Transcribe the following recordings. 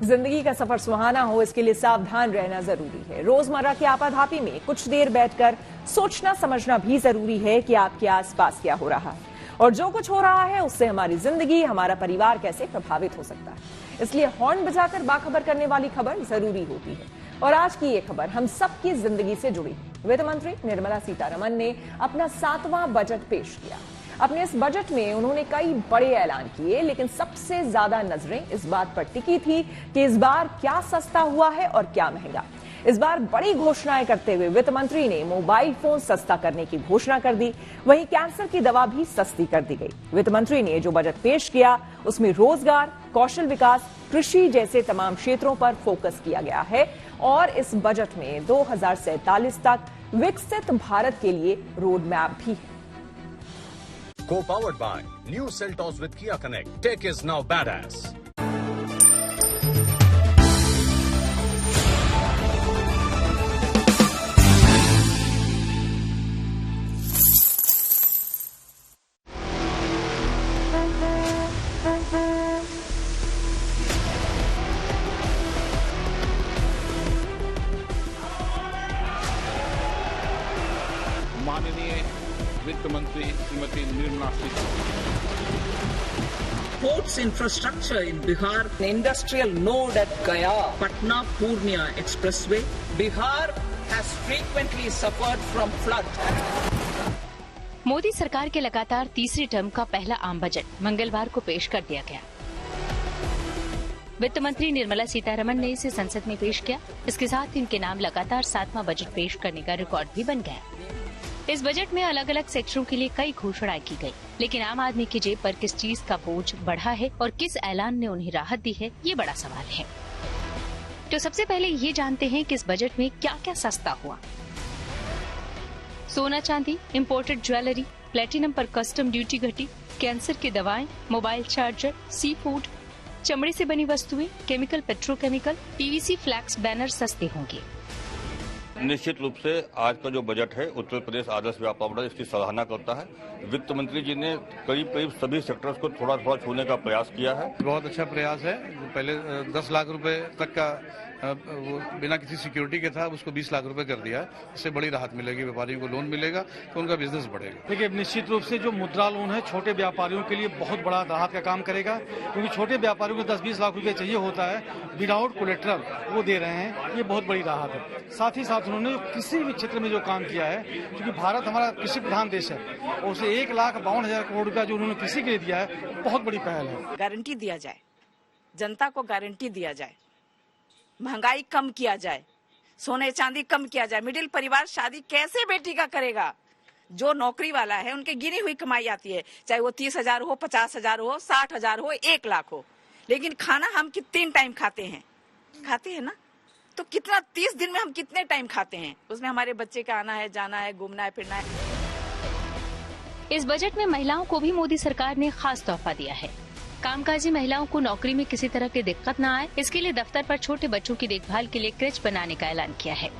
जिंदगी का सफर सुहाना हो, इसके लिए सावधान रहना जरूरी है। रोजमर्रा की आपाधापी में कुछ देर बैठकर सोचना समझना भी जरूरी है कि आपके आसपास क्या हो रहा है और जो कुछ हो रहा है उससे हमारी जिंदगी, हमारा परिवार कैसे प्रभावित हो सकता है। इसलिए हॉर्न बजाकर बाखबर करने वाली खबर जरूरी होती है। और आज की ये खबर हम सबकी जिंदगी से जुड़ी है। वित्त मंत्री निर्मला सीतारमण ने अपना 7वां बजट पेश किया। अपने इस बजट में उन्होंने कई बड़े ऐलान किए, लेकिन सबसे ज्यादा नजरें इस बात पर टिकी थी कि इस बार क्या सस्ता हुआ है और क्या महंगा। इस बार बड़ी घोषणाएं करते हुए वित्त मंत्री ने मोबाइल फोन सस्ता करने की घोषणा कर दी, वहीं कैंसर की दवा भी सस्ती कर दी गई। वित्त मंत्री ने जो बजट पेश किया उसमें रोजगार, कौशल विकास, कृषि जैसे तमाम क्षेत्रों पर फोकस किया गया है और इस बजट में 2047 तक विकसित भारत के लिए रोड मैप भी है। Co-powered by new Seltos with Kia Connect. Tech is now badass. माननीय वित्त मंत्री Shrimati Nirmala Sitharaman. Ports infrastructure in Bihar, an industrial node at Gaya, Patna Purnia Expressway. Bihar has frequently suffered from flood. Modi सरकार के लगातार तीसरी term का पहला आम बजट मंगलवार को पेश कर दिया गया। वित्त मंत्री निर्मला सीतारमण ने इसे संसद में पेश किया। इसके साथ इनके नाम लगातार 7वां बजट पेश करने का रिकॉर्ड भी बन गया। इस बजट में अलग अलग सेक्टरों के लिए कई घोषणाएं की गई, लेकिन आम आदमी की जेब पर किस चीज का बोझ बढ़ा है और किस ऐलान ने उन्हें राहत दी है, ये बड़ा सवाल है। तो सबसे पहले ये जानते हैं कि इस बजट में क्या क्या सस्ता हुआ। सोना चांदी, इम्पोर्टेड ज्वेलरी, प्लेटिनम पर कस्टम ड्यूटी घटी, कैंसर की दवाएं, मोबाइल चार्जर, सी फूड, चमड़े से बनी वस्तुएं, chemical, petrochemical, PVC flex banner सस्ते होंगे। निश्चित रूप से आज का जो बजट है उत्तर प्रदेश आदर्श व्यापार बजट, इसकी सराहना करता है। वित्त मंत्री जी ने करीब करीब सभी सेक्टर्स को थोड़ा थोड़ा छूने का प्रयास किया है। बहुत अच्छा प्रयास है। पहले 10 लाख रुपए तक का वो बिना किसी सिक्योरिटी के था, उसको 20 लाख रुपए कर दिया है। इससे बड़ी राहत मिलेगी, व्यापारियों को लोन मिलेगा तो उनका बिजनेस बढ़ेगा। देखिए, निश्चित रूप से जो मुद्रा लोन है छोटे व्यापारियों के लिए बहुत बड़ा राहत का काम करेगा, क्योंकि छोटे व्यापारियों को 10-20 लाख रुपए चाहिए होता है, विदाउट कोलेट्रल वो दे रहे हैं। ये बहुत बड़ी राहत है। साथ ही साथ उन्होंने किसी भी क्षेत्र में जो काम किया है, क्योंकि भारत हमारा कृषि प्रधान देश है, और उसे 1,52,000 करोड़ रुपया जो उन्होंने कृषि के लिए दिया है, बहुत बड़ी पहल है। गारंटी दिया जाए, जनता को गारंटी दिया जाए, महंगाई कम किया जाए, सोने चांदी कम किया जाए। मिडिल परिवार शादी कैसे बेटी का करेगा? जो नौकरी वाला है उनके गिनी हुई कमाई आती है, चाहे वो 30,000 हो, 50,000 हो, 60,000 हो, 1 लाख हो, लेकिन खाना हम 3 टाइम खाते हैं ना, तो कितना 30 दिन में हम कितने टाइम खाते हैं? उसमें हमारे बच्चे का आना है, जाना है, घूमना है, फिरना है। इस बजट में महिलाओं को भी मोदी सरकार ने खास तोहफा दिया है। कामकाजी महिलाओं को नौकरी में किसी तरह की दिक्कत न आए, इसके लिए दफ्तर पर छोटे बच्चों की देखभाल के लिए क्रेच बनाने का ऐलान किया है।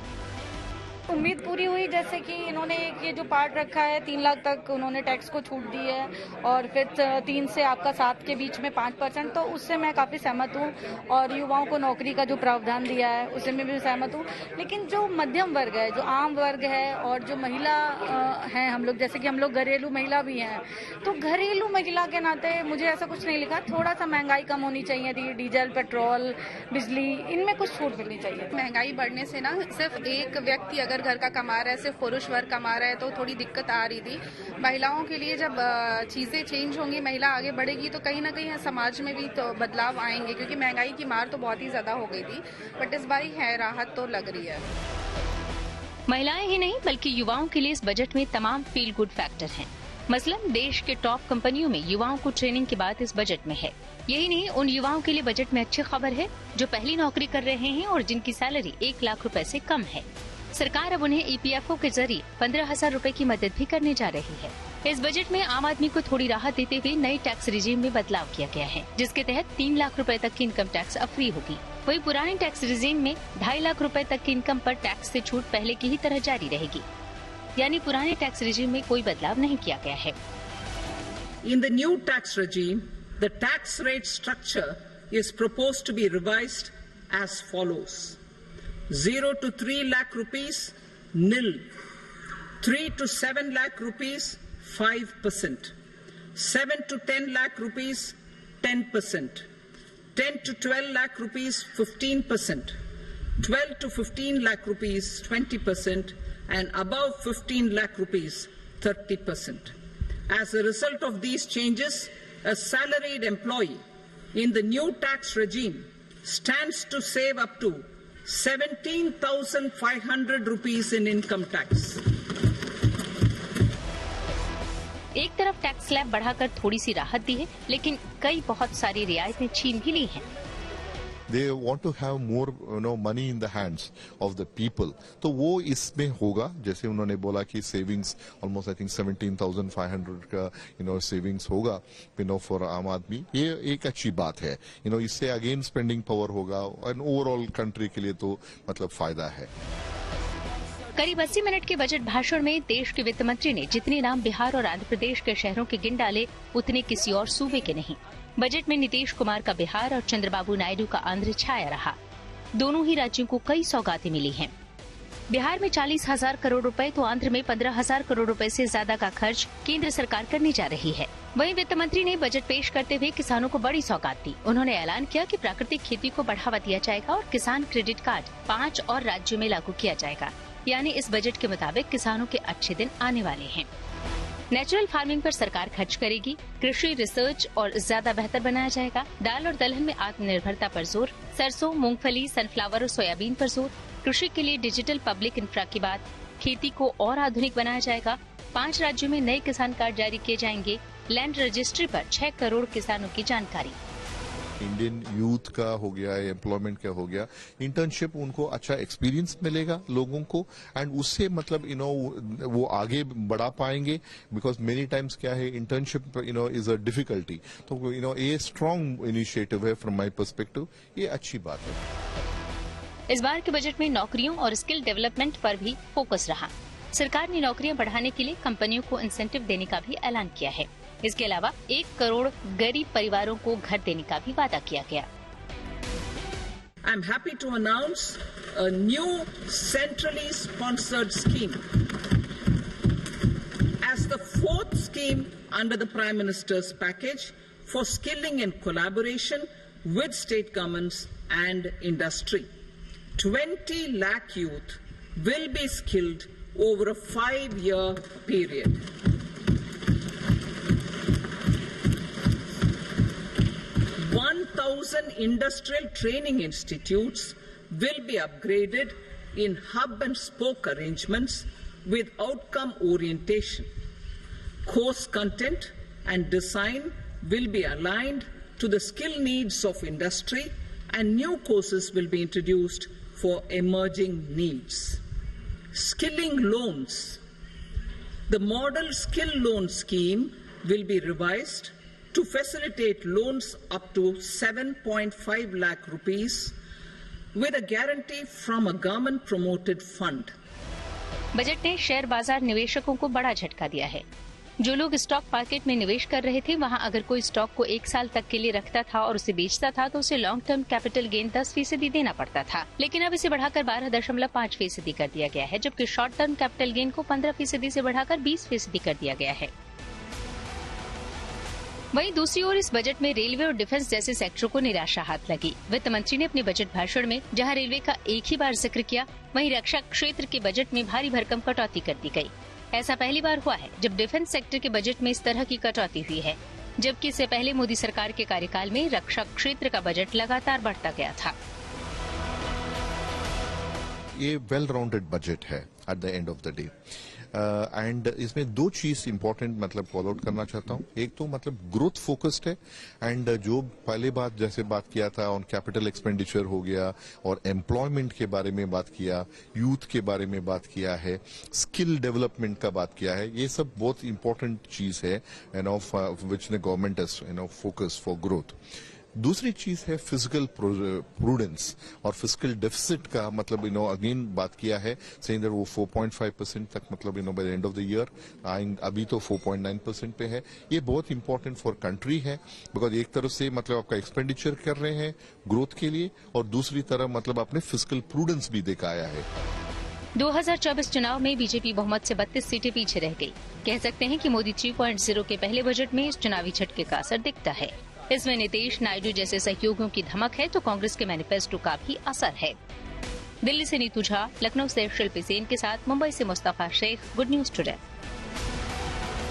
उम्मीद पूरी हुई, जैसे कि इन्होंने ये जो पार्ट रखा है 3 लाख तक उन्होंने टैक्स को छूट दी है, और फिर 3 से आपका 7 के बीच में 5%, तो उससे मैं काफी सहमत हूँ। और युवाओं को नौकरी का जो प्रावधान दिया है उससे मैं भी सहमत हूँ। लेकिन जो मध्यम वर्ग है, जो आम वर्ग है, और जो महिला हैं हम लोग, जैसे कि हम लोग घरेलू महिला भी हैं, तो घरेलू महिला के नाते मुझे ऐसा कुछ नहीं लिखा। थोड़ा सा महंगाई कम होनी चाहिए थी, डीजल, पेट्रोल, बिजली, इनमें कुछ छूट मिलनी चाहिए। महंगाई बढ़ने से ना सिर्फ एक व्यक्ति अगर घर का कमा रहा है, सिर्फ पुरुष वर्ग कमा रहा है, तो थोड़ी दिक्कत आ रही थी। महिलाओं के लिए जब चीजें चेंज होंगी, महिला आगे बढ़ेगी, तो कहीं ना कहीं समाज में भी तो बदलाव आएंगे, क्योंकि महंगाई की मार तो बहुत ही ज्यादा हो गई थी, बट इस बार है राहत तो लग रही है। महिलाएं ही नहीं बल्कि युवाओं के लिए इस बजट में तमाम फील गुड फैक्टर हैं। मसलन देश के टॉप कंपनियों में युवाओं को ट्रेनिंग की बात इस बजट में है। यही नहीं, उन युवाओं के लिए बजट में अच्छी खबर है जो पहली नौकरी कर रहे हैं और जिनकी सैलरी 1 लाख रुपए से कम है। सरकार अब उन्हें EPFO के जरिए 15,000 रुपए की मदद भी करने जा रही है। इस बजट में आम आदमी को थोड़ी राहत देते हुए नई टैक्स रिजीम में बदलाव किया गया है, जिसके तहत 3 लाख रुपए तक की इनकम टैक्स अब फ्री होगी। वही पुराने टैक्स रिजीम में 2.5 लाख रुपए तक की इनकम पर टैक्स से छूट पहले की ही तरह जारी रहेगी, यानी पुराने टैक्स रिजीम में कोई बदलाव नहीं किया गया है। In the new tax regime, the tax rate structure is proposed to be revised as follows. 0 to 3 lakh rupees, nil. 3 to 7 lakh rupees, 5%. 7 to 10 lakh rupees, 10%. 10 to 12 lakh rupees, 15%. 12 to 15 lakh rupees, 20%. And above 15 lakh rupees, 30%. As a result of these changes, a salaried employee in the new tax regime stands to save up to 17,500 rupees in income tax. एक तरफ tax slab बढ़ाकर थोड़ी सी राहत दी है, लेकिन कई बहुत सारी रियायतें छीन भी ली हैं। They want to have more, money in the hands of the people. तो वो इसमें होगा, जैसे उन्होंने बोला कि savings almost I think 17,500 का savings होगा, for आम आदमी। ये एक अच्छी बात है। इससे again spending power होगा और overall country के लिए तो मतलब फायदा है। करीब 80 मिनट के बजट भाषण में देश के वित्त मंत्री ने जितने नाम बिहार और आंध्र प्रदेश के शहरों के गिन डाले, उतने किसी और सूबे के नहीं। बजट में नीतीश कुमार का बिहार और चंद्रबाबू नायडू का आंध्र छाया रहा। दोनों ही राज्यों को कई सौगातें मिली हैं। बिहार में 40,000 करोड़ रुपए तो आंध्र में 15,000 करोड़ रुपए से ज्यादा का खर्च केंद्र सरकार करने जा रही है। वहीं वित्त मंत्री ने बजट पेश करते हुए किसानों को बड़ी सौगात दी। उन्होंने ऐलान किया कि प्राकृतिक खेती को बढ़ावा दिया जाएगा और किसान क्रेडिट कार्ड 5 और राज्यों में लागू किया जाएगा। यानी इस बजट के मुताबिक किसानों के अच्छे दिन आने वाले हैं। नेचुरल फार्मिंग पर सरकार खर्च करेगी। कृषि रिसर्च और ज्यादा बेहतर बनाया जाएगा। दाल और दलहन में आत्मनिर्भरता पर जोर। सरसों, मूंगफली, सनफ्लावर और सोयाबीन पर जोर। कृषि के लिए डिजिटल पब्लिक इंफ्रा की बात। खेती को और आधुनिक बनाया जाएगा। 5 राज्यों में नए किसान कार्ड जारी किए जाएंगे। लैंड रजिस्ट्री पर 6 करोड़ किसानों की जानकारी। इंडियन यूथ का हो गया, एम्प्लॉयमेंट का हो गया, इंटर्नशिप उनको अच्छा एक्सपीरियंस मिलेगा लोगों को एंड उससे मतलब वो आगे बढ़ा पाएंगे। बिकॉज मेनी टाइम्स क्या है, इंटर्नशिप इज अ डिफिकल्टी। तो ये स्ट्रांग इनिशिएटिव है फ्रॉम माय पर्सपेक्टिव, ये अच्छी बात है। इस बार के बजट में नौकरियों और स्किल डेवलपमेंट पर भी फोकस रहा। सरकार ने नौकरियां बढ़ाने के लिए कंपनियों को इंसेंटिव देने का भी ऐलान किया है। इसके अलावा 1 करोड़ गरीब परिवारों को घर देने का भी वादा किया गया। I am happy to announce a new centrally sponsored scheme as the 4th scheme under the Prime Minister's package for skilling and collaboration with state governments and industry. 20 lakh youth will be skilled over a 5-year period. 1,000 industrial training institutes will be upgraded in hub and spoke arrangements with outcome orientation. Course content and design will be aligned to the skill needs of industry, and new courses will be introduced for emerging needs. Skilling loans. The model skill loan scheme will be revised to facilitate loans up to 7.5 lakh rupees with a guarantee from a government promoted fund. Budget ने share बाजार निवेशकों को बड़ा झटका दिया है। जो लोग स्टॉक मार्केट में निवेश कर रहे थे, वहां अगर कोई स्टॉक को 1 साल तक के लिए रखता था और उसे बेचता था तो उसे लॉन्ग टर्म कैपिटल गेन 10% देना पड़ता था। लेकिन अब इसे बढ़ाकर 12.5% कर दिया गया है, जबकि शॉर्ट टर्म कैपिटल गेन को 15% से बढ़ाकर 20% कर दिया गया है। वहीं दूसरी ओर इस बजट में रेलवे और डिफेंस जैसे सेक्टरों को निराशा हाथ लगी। वित्त मंत्री ने अपने बजट भाषण में जहां रेलवे का एक ही बार जिक्र किया, वहीं रक्षा क्षेत्र के बजट में भारी भरकम कटौती कर दी गई। ऐसा पहली बार हुआ है जब डिफेंस सेक्टर के बजट में इस तरह की कटौती हुई है, जबकि इससे पहले मोदी सरकार के कार्यकाल में रक्षा क्षेत्र का बजट लगातार बढ़ता गया था। ये वेल राउंडेड बजट है at the end of the day. And इसमें 2 चीज इंपॉर्टेंट मतलब कॉल आउट करना चाहता हूँ। एक तो मतलब ग्रोथ फोकस्ड है एंड जो पहले जैसे बात किया था ऑन कैपिटल एक्सपेंडिचर हो गया और एम्प्लॉयमेंट के बारे में बात किया, यूथ के बारे में बात किया है, स्किल डेवलपमेंट का बात किया है। ये सब बहुत इंपॉर्टेंट चीज है which the government has focus for growth. दूसरी चीज है फिजिकल प्रूडेंस और फिजिकल डेफिसिट का मतलब अगेन बात किया है, सेइंग दैट वो 4.5% तक मतलब by the end of the year, अभी तो 4.9% पे है। ये बहुत इंपॉर्टेंट फॉर कंट्री है, बिकॉज एक तरफ से मतलब आपका एक्सपेंडिचर कर रहे हैं ग्रोथ के लिए और दूसरी तरफ मतलब आपने फिजिकल प्रूडेंस भी दिखाया है। 2024 चुनाव में बीजेपी बहुमत से 32 सीटें पीछे रह गई। कह सकते हैं कि मोदी 3.0 के पहले बजट में इस चुनावी झटके का असर दिखता है। इसमें नीतीश, नायडू जैसे सहयोगियों की धमक है तो कांग्रेस के मैनिफेस्टो का भी असर है। दिल्ली से नीतू झा, लखनऊ से शिल्पी सेन के साथ मुंबई से Mustafa Shaikh, good news today.